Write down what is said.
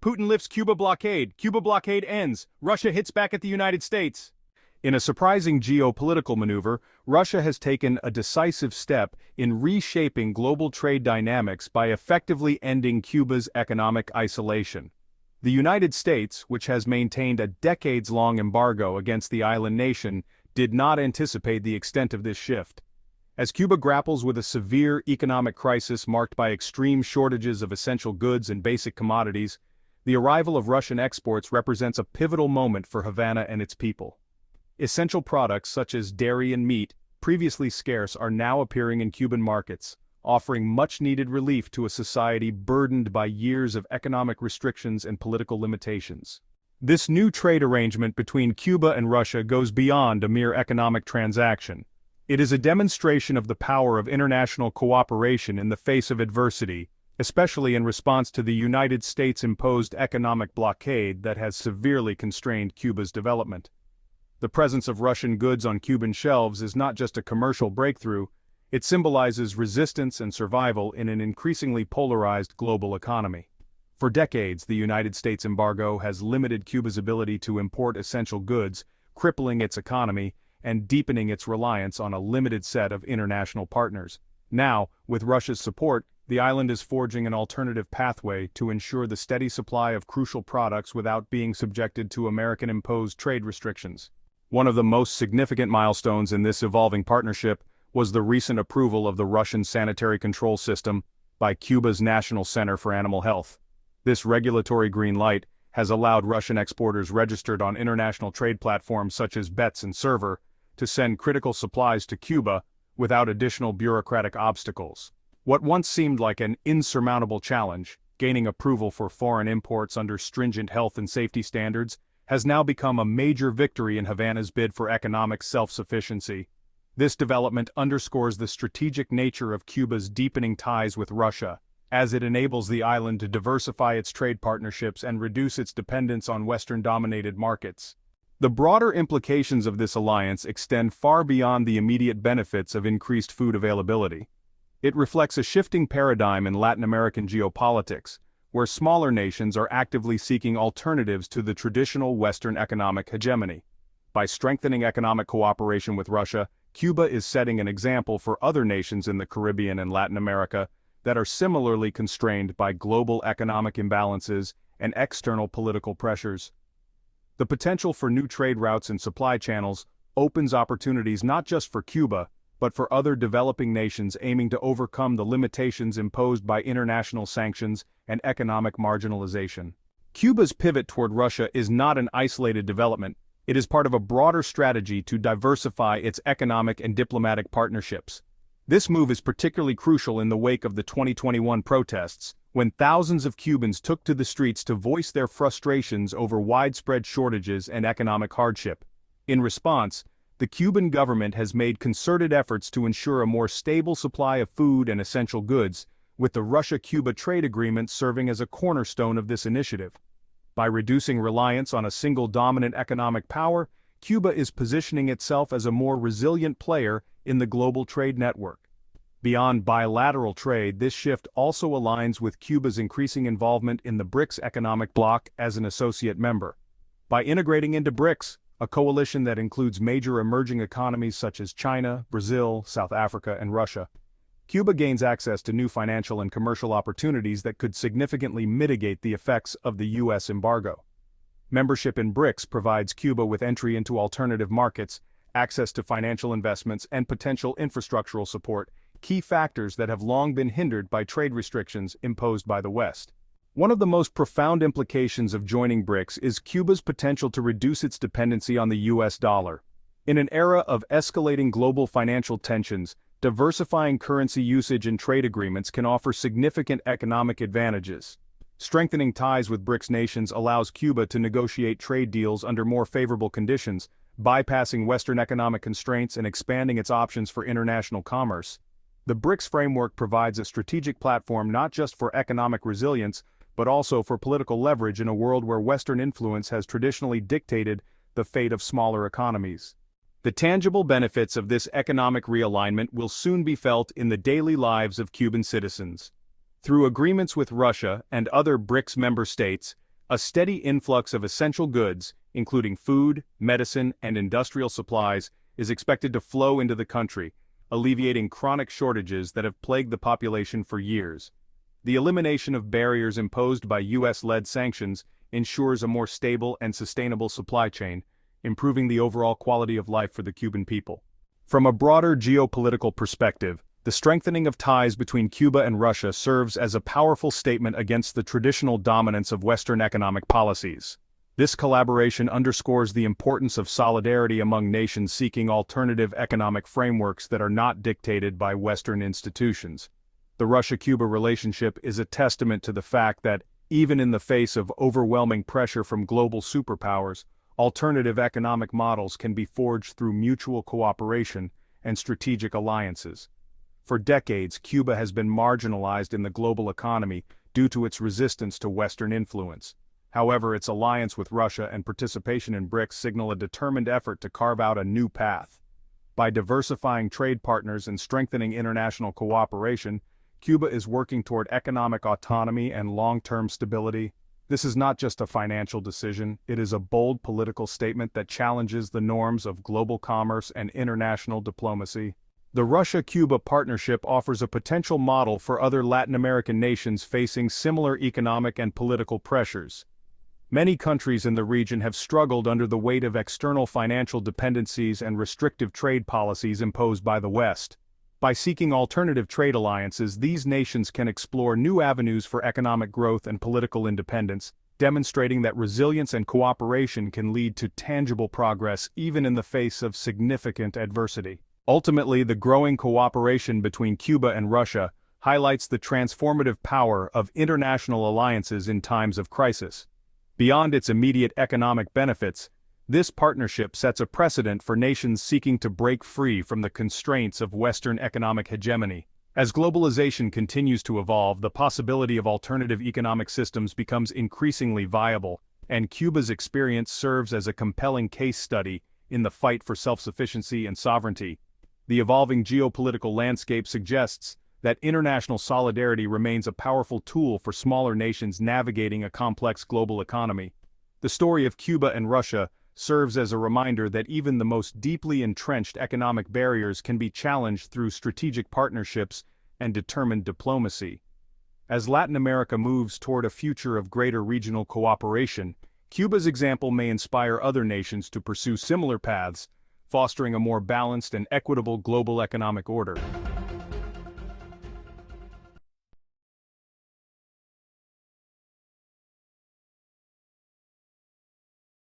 Putin lifts Cuba blockade. Cuba blockade ends. Russia hits back at the United States. In a surprising geopolitical maneuver, Russia has taken a decisive step in reshaping global trade dynamics by effectively ending Cuba's economic isolation. The United States, which has maintained a decades-long embargo against the island nation, did not anticipate the extent of this shift. As Cuba grapples with a severe economic crisis marked by extreme shortages of essential goods and basic commodities, the arrival of Russian exports represents a pivotal moment for Havana and its people. Essential products such as dairy and meat, previously scarce, are now appearing in Cuban markets, offering much-needed relief to a society burdened by years of economic restrictions and political limitations. This new trade arrangement between Cuba and Russia goes beyond a mere economic transaction. It is a demonstration of the power of international cooperation in the face of adversity, especially in response to the United States-imposed economic blockade that has severely constrained Cuba's development. The presence of Russian goods on Cuban shelves is not just a commercial breakthrough, it symbolizes resistance and survival in an increasingly polarized global economy. For decades, the United States embargo has limited Cuba's ability to import essential goods, crippling its economy and deepening its reliance on a limited set of international partners. Now, with Russia's support, the island is forging an alternative pathway to ensure the steady supply of crucial products without being subjected to American-imposed trade restrictions. One of the most significant milestones in this evolving partnership was the recent approval of the Russian sanitary control system by Cuba's National Center for Animal Health. This regulatory green light has allowed Russian exporters registered on international trade platforms such as Betts and Server to send critical supplies to Cuba without additional bureaucratic obstacles. What once seemed like an insurmountable challenge, gaining approval for foreign imports under stringent health and safety standards, has now become a major victory in Havana's bid for economic self-sufficiency. This development underscores the strategic nature of Cuba's deepening ties with Russia, as it enables the island to diversify its trade partnerships and reduce its dependence on Western-dominated markets. The broader implications of this alliance extend far beyond the immediate benefits of increased food availability. It reflects a shifting paradigm in Latin American geopolitics, where smaller nations are actively seeking alternatives to the traditional Western economic hegemony. By strengthening economic cooperation with Russia, Cuba is setting an example for other nations in the Caribbean and Latin America that are similarly constrained by global economic imbalances and external political pressures. The potential for new trade routes and supply channels opens opportunities not just for Cuba, but for other developing nations aiming to overcome the limitations imposed by international sanctions and economic marginalization. Cuba's pivot toward Russia is not an isolated development, it is part of a broader strategy to diversify its economic and diplomatic partnerships. This move is particularly crucial in the wake of the 2021 protests, when thousands of Cubans took to the streets to voice their frustrations over widespread shortages and economic hardship. In response, the Cuban government has made concerted efforts to ensure a more stable supply of food and essential goods, with the Russia-Cuba trade agreement serving as a cornerstone of this initiative. By reducing reliance on a single dominant economic power, Cuba is positioning itself as a more resilient player in the global trade network. Beyond bilateral trade, this shift also aligns with Cuba's increasing involvement in the BRICS economic bloc as an associate member. By integrating into BRICS, a coalition that includes major emerging economies such as China, Brazil, South Africa, and Russia, Cuba gains access to new financial and commercial opportunities that could significantly mitigate the effects of the U.S. embargo. Membership in BRICS provides Cuba with entry into alternative markets, access to financial investments, and potential infrastructural support, key factors that have long been hindered by trade restrictions imposed by the West. One of the most profound implications of joining BRICS is Cuba's potential to reduce its dependency on the U.S. dollar. In an era of escalating global financial tensions, diversifying currency usage and trade agreements can offer significant economic advantages. Strengthening ties with BRICS nations allows Cuba to negotiate trade deals under more favorable conditions, bypassing Western economic constraints and expanding its options for international commerce. The BRICS framework provides a strategic platform not just for economic resilience, but also for political leverage in a world where Western influence has traditionally dictated the fate of smaller economies. The tangible benefits of this economic realignment will soon be felt in the daily lives of Cuban citizens. Through agreements with Russia and other BRICS member states, A steady influx of essential goods, including food, medicine, and industrial supplies, is expected to flow into the country, alleviating chronic shortages that have plagued the population for years. The elimination of barriers imposed by US-led sanctions ensures a more stable and sustainable supply chain, improving the overall quality of life for the Cuban people. From a broader geopolitical perspective, the strengthening of ties between Cuba and Russia serves as a powerful statement against the traditional dominance of Western economic policies. This collaboration underscores the importance of solidarity among nations seeking alternative economic frameworks that are not dictated by Western institutions. The Russia-Cuba relationship is a testament to the fact that, even in the face of overwhelming pressure from global superpowers, alternative economic models can be forged through mutual cooperation and strategic alliances. For decades, Cuba has been marginalized in the global economy due to its resistance to Western influence. However, its alliance with Russia and participation in BRICS signal a determined effort to carve out a new path. By diversifying trade partners and strengthening international cooperation, Cuba is working toward economic autonomy and long-term stability. This is not just a financial decision, it is a bold political statement that challenges the norms of global commerce and international diplomacy. The Russia-Cuba partnership offers a potential model for other Latin American nations facing similar economic and political pressures. Many countries in the region have struggled under the weight of external financial dependencies and restrictive trade policies imposed by the West. By seeking alternative trade alliances, these nations can explore new avenues for economic growth and political independence, demonstrating that resilience and cooperation can lead to tangible progress even in the face of significant adversity. Ultimately, the growing cooperation between Cuba and Russia highlights the transformative power of international alliances in times of crisis. Beyond its immediate economic benefits, this partnership sets a precedent for nations seeking to break free from the constraints of Western economic hegemony. As globalization continues to evolve, the possibility of alternative economic systems becomes increasingly viable, and Cuba's experience serves as a compelling case study in the fight for self-sufficiency and sovereignty. The evolving geopolitical landscape suggests that international solidarity remains a powerful tool for smaller nations navigating a complex global economy. The story of Cuba and Russia serves as a reminder that even the most deeply entrenched economic barriers can be challenged through strategic partnerships and determined diplomacy. As Latin America moves toward a future of greater regional cooperation, Cuba's example may inspire other nations to pursue similar paths, fostering a more balanced and equitable global economic order.